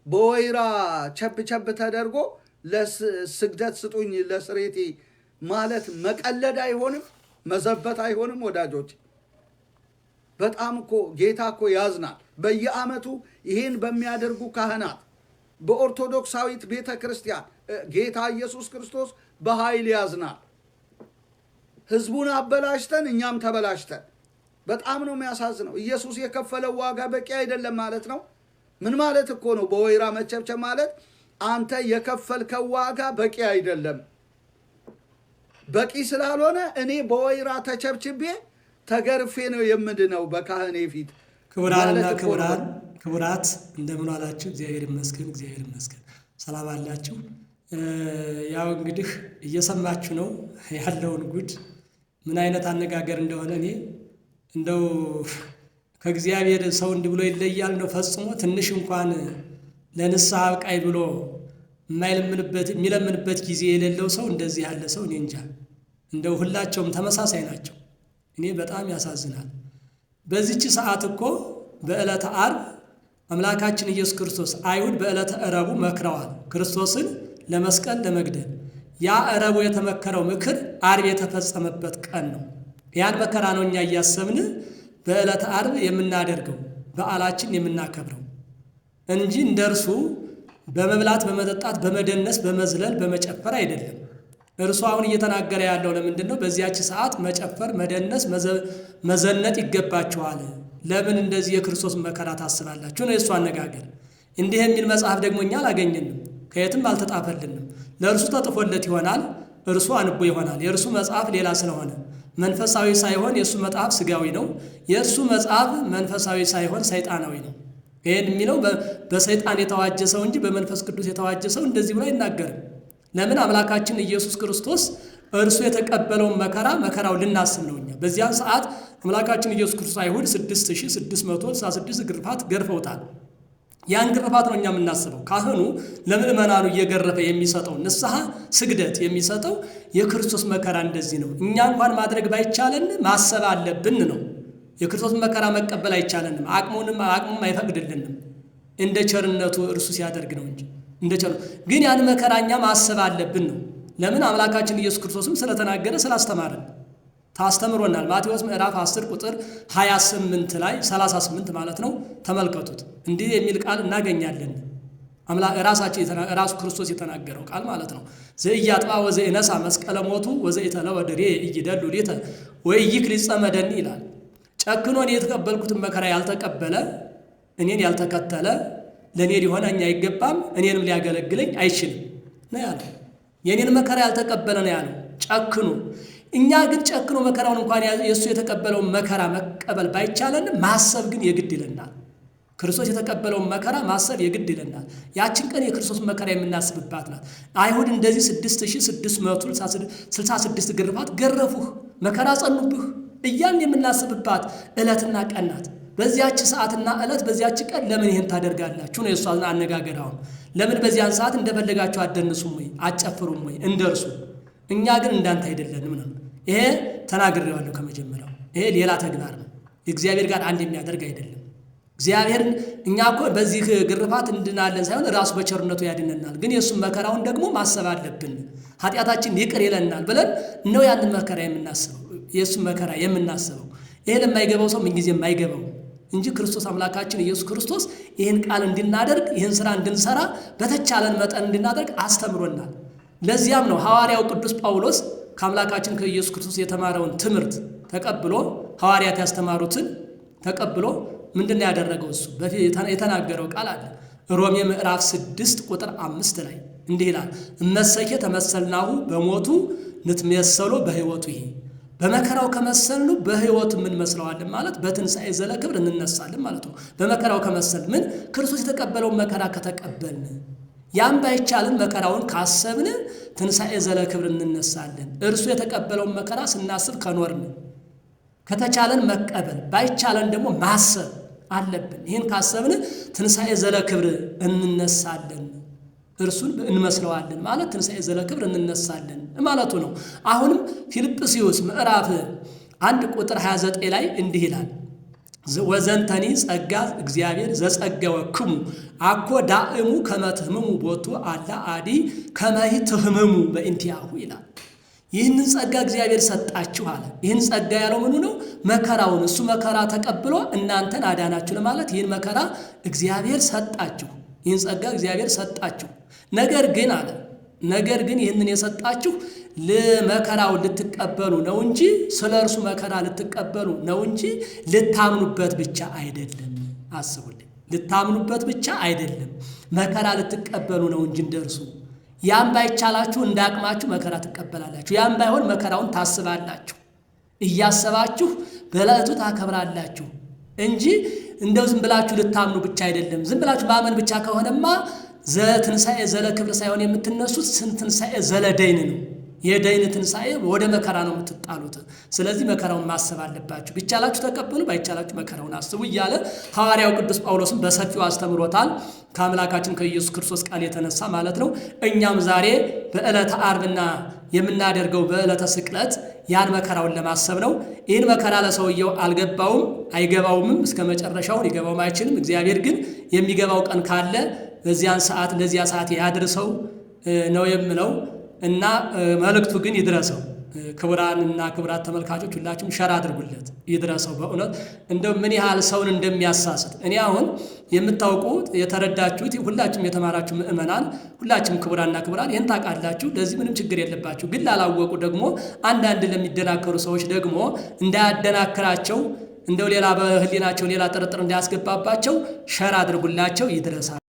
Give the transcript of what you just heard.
በወይራ ቸብ ቸብ ተደርጎ ለስግደት ስጡኝ ለስሬቴ ማለት መቀለድ አይሆንም፣ መዘበት አይሆንም ወዳጆች። በጣም እኮ ጌታ እኮ ያዝናል። በየዓመቱ ይህን በሚያደርጉ ካህናት በኦርቶዶክሳዊት ቤተ ክርስቲያን ጌታ ኢየሱስ ክርስቶስ በኃይል ያዝናል። ህዝቡን አበላሽተን እኛም ተበላሽተን፣ በጣም ነው የሚያሳዝነው። ኢየሱስ የከፈለው ዋጋ በቂ አይደለም ማለት ነው። ምን ማለት እኮ ነው? በወይራ መቸብቸብ ማለት አንተ የከፈልከው ዋጋ በቂ አይደለም። በቂ ስላልሆነ እኔ በወይራ ተቸብችቤ ተገርፌ ነው የምድነው በካህኔ ፊት። ክቡራንና ክቡራት እንደምን ዋላችሁ? እግዚአብሔር ይመስገን፣ እግዚአብሔር ይመስገን። ሰላም አላችሁ? ያው እንግዲህ እየሰማችሁ ነው ያለውን ጉድ፣ ምን አይነት አነጋገር እንደሆነ። እኔ እንደው ከእግዚአብሔር ሰው እንዲህ ብሎ ይለያል ነው ፈጽሞ። ትንሽ እንኳን ለንስሐ አብቃይ ብሎ የሚለምንበት ጊዜ የሌለው ሰው እንደዚህ ያለ ሰው እኔ እንጃ። እንደው ሁላቸውም ተመሳሳይ ናቸው። እኔ በጣም ያሳዝናል። በዚች ሰዓት እኮ በዕለተ ዓርብ አምላካችን ኢየሱስ ክርስቶስ አይሁድ በዕለተ ዕረቡ መክረዋል ክርስቶስን ለመስቀል ለመግደል። ያ ዕረቡ የተመከረው ምክር ዓርብ የተፈጸመበት ቀን ነው። ያን መከራ ነው እኛ እያሰብን በዕለተ ዓርብ የምናደርገው በዓላችን የምናከብረው እንጂ እንደርሱ በመብላት በመጠጣት በመደነስ በመዝለል በመጨፈር አይደለም። እርሱ አሁን እየተናገረ ያለው ለምንድን ነው? በዚያች ሰዓት መጨፈር፣ መደነስ፣ መዘነጥ ይገባችኋል። ለምን እንደዚህ የክርስቶስ መከራ ታስባላችሁ ነው የእሱ አነጋገር። እንዲህ የሚል መጽሐፍ ደግሞ እኛ አላገኘንም፣ ከየትም አልተጣፈልንም። ለእርሱ ተጥፎለት ይሆናል፣ እርሱ አንቦ ይሆናል። የእርሱ መጽሐፍ ሌላ ስለሆነ መንፈሳዊ ሳይሆን የእሱ መጽሐፍ ስጋዊ ነው። የእሱ መጽሐፍ መንፈሳዊ ሳይሆን ሰይጣናዊ ነው። ይህን የሚለው በሰይጣን የተዋጀ ሰው እንጂ በመንፈስ ቅዱስ የተዋጀ ሰው እንደዚህ ብሎ አይናገርም። ለምን? አምላካችን ኢየሱስ ክርስቶስ እርሱ የተቀበለውን መከራው ልናስብ ነው። እኛ በዚያን ሰዓት አምላካችን ኢየሱስ ክርስቶስ አይሁድ 6666 ግርፋት ገርፈውታል። ያን ግርፋት ነው እኛ የምናስበው። ካህኑ ለምእመናኑ እየገረፈ የሚሰጠው ንስሐ ስግደት የሚሰጠው የክርስቶስ መከራ እንደዚህ ነው። እኛ እንኳን ማድረግ ባይቻለን ማሰብ አለብን ነው። የክርስቶስ መከራ መቀበል አይቻለንም፣ አቅሙም አይፈቅድልንም። እንደ ቸርነቱ እርሱ ሲያደርግ ነው እንጂ ግን ያን መከራኛ ማሰብ አለብን ነው። ለምን? አምላካችን ኢየሱስ ክርስቶስም ስለተናገረ ስላስተማረን ታስተምሮናል። ማቴዎስ ምዕራፍ 10 ቁጥር 28 ላይ 38 ማለት ነው። ተመልከቱት። እንዲህ የሚል ቃል እናገኛለን። ራሱ ክርስቶስ የተናገረው ቃል ማለት ነው። ዘኢያጥባ ወዘኢነሳ መስቀለ ሞቱ ወዘኢተለወ ድሬ ኢይደሉ ሊተ ወኢይክል ጸመደኒ ይላል። ጨክኖ እኔ የተቀበልኩትን መከራ ያልተቀበለ እኔን ያልተከተለ ለእኔ ሊሆነኝ አይገባም፣ እኔንም ሊያገለግለኝ አይችልም ነው ያለው። የእኔን መከራ ያልተቀበለ ነው ያለው ጨክኖ። እኛ ግን ጨክኖ መከራውን እንኳን የእሱ የተቀበለውን መከራ መቀበል ባይቻለን ማሰብ ግን የግድ ይለናል። ክርስቶስ የተቀበለውን መከራ ማሰብ የግድ ይለናል። ያችን ቀን የክርስቶስ መከራ የምናስብባት ናት። አይሁድ እንደዚህ 6666 ግርፋት ገረፉህ፣ መከራ ጸኑብህ እያን የምናስብባት ዕለትና ቀን ናት። በዚያች ሰዓትና ዕለት በዚያች ቀን ለምን ይሄን ታደርጋላችሁ ነው የእሱ አነጋገር። አሁን ለምን በዚያን ሰዓት እንደፈለጋችሁ አደንሱም ወይ አጨፍሩም ወይ እንደርሱ? እኛ ግን እንዳንተ አይደለንም ነው። ይሄ ተናግሬዋለሁ ከመጀመሪያው። ይሄ ሌላ ተግባር ነው፣ እግዚአብሔር ጋር አንድ የሚያደርግ አይደለም። እግዚአብሔርን እኛ እኮ በዚህ ግርፋት እንድናለን ሳይሆን ራሱ በቸርነቱ ያድነናል። ግን የእሱም መከራውን ደግሞ ማሰብ አለብን። ኃጢአታችን ይቅር ይለናል ብለን ነው ያንን መከራ የምናስበው፣ የእሱም መከራ የምናስበው። ይሄ ለማይገባው ሰው ምንጊዜ የማይገባው እንጂ ክርስቶስ አምላካችን ኢየሱስ ክርስቶስ ይህን ቃል እንድናደርግ ይህን ስራ እንድንሰራ በተቻለን መጠን እንድናደርግ አስተምሮናል። ለዚያም ነው ሐዋርያው ቅዱስ ጳውሎስ ከአምላካችን ከኢየሱስ ክርስቶስ የተማረውን ትምህርት ተቀብሎ ሐዋርያት ያስተማሩትን ተቀብሎ ምንድን ነው ያደረገው? እሱ የተናገረው ቃል አለ። ሮሜ ምዕራፍ 6 ቁጥር 5 ላይ እንዲህ ይላል፣ እመሰኬ ተመሰልናሁ በሞቱ ንትመሰሎ በሕይወቱ። ይሄ በመከራው ከመሰልኑ በሕይወቱ ምን መስለዋለን ማለት በትንሣኤ ዘለክብር እንነሳለን ማለት ነው። በመከራው ከመሰል ምን ክርስቶስ የተቀበለውን መከራ ከተቀበልን፣ ያም ባይቻልን መከራውን ካሰብን ትንሣኤ ዘለክብር እንነሳለን። እርሱ የተቀበለውን መከራ ስናስብ ከኖርን ከተቻለን መቀበል ባይቻለን ደግሞ ማሰብ አለብን። ይህን ካሰብን ትንሣኤ ዘለክብር እንነሳለን፣ እርሱን እንመስለዋለን ማለት ትንሣኤ ዘለክብር እንነሳለን ማለቱ ነው። አሁንም ፊልጵስዩስ ምዕራፍ 1 ቁጥር 29 ላይ እንዲህ ይላል፣ ወዘንተኒ ጸጋ እግዚአብሔር ዘጸገወክሙ አኮ ዳእሙ ከመ ትህምሙ ቦቱ አላ አዲ ከመ ትህምሙ በእንቲአሁ ይላል። ይህንን ጸጋ እግዚአብሔር ሰጣችሁ አለ። ይህን ጸጋ ያለው ምኑ ነው? መከራውን እሱ መከራ ተቀብሎ እናንተን አዳናችሁ ለማለት ይህን መከራ እግዚአብሔር ሰጣችሁ። ይህን ጸጋ እግዚአብሔር ሰጣችሁ። ነገር ግን ይህንን የሰጣችሁ ለመከራውን ልትቀበሉ ነው እንጂ ስለ እርሱ መከራ ልትቀበሉ ነው እንጂ ልታምኑበት ብቻ አይደለም። አስቡልኝ፣ ልታምኑበት ብቻ አይደለም፣ መከራ ልትቀበሉ ነው እንጂ እንደርሱ። ያም ባይቻላችሁ እንዳቅማችሁ መከራ ትቀበላላችሁ። ያም ባይሆን መከራውን ታስባላችሁ፣ እያሰባችሁ በዕለቱ ታከብራላችሁ እንጂ እንደው ዝም ብላችሁ ልታምኑ ብቻ አይደለም። ዝም ብላችሁ ማመን ብቻ ከሆነማ ዘትንሣኤ ዘለ ክብር ሳይሆን የምትነሱት ትንሣኤ ዘለ ደይን ነው። የደይን ትንሣኤ ወደ መከራ ነው የምትጣሉት። ስለዚህ መከራውን ማሰብ አለባችሁ። ቢቻላችሁ ተቀበሉ፣ ባይቻላችሁ መከራውን አስቡ እያለ ሐዋርያው ቅዱስ ጳውሎስም በሰፊው አስተምሮታል። ከአምላካችን ከኢየሱስ ክርስቶስ ቃል የተነሳ ማለት ነው። እኛም ዛሬ በዕለተ ዓርብና የምናደርገው በዕለተ ስቅለት ያን መከራውን ለማሰብ ነው። ይህን መከራ ለሰውየው አልገባውም፣ አይገባውምም፣ እስከ መጨረሻው ሊገባውም አይችልም። እግዚአብሔር ግን የሚገባው ቀን ካለ በዚያን ሰዓት ለዚያ ሰዓት ያድርሰው ነው የምለው እና መልእክቱ ግን ይድረሰው። ክቡራንና ክቡራት ተመልካቾች ሁላችሁም ሸር አድርጉለት፣ ይድረሰው። በእውነት እንደው ምን ያህል ሰውን እንደሚያሳስት እኔ አሁን የምታውቁት የተረዳችሁት ሁላችሁም የተማራችሁ ምእመናን ሁላችሁም ክቡራንና ክቡራን ይህን ታውቃላችሁ። ለዚህ ምንም ችግር የለባችሁ። ግን ላላወቁ ደግሞ አንዳንድ ለሚደናከሩ ሰዎች ደግሞ እንዳያደናክራቸው እንደው ሌላ በህሊናቸው ሌላ ጥርጥር እንዳያስገባባቸው ሸር አድርጉላቸው፣ ይድረሳል።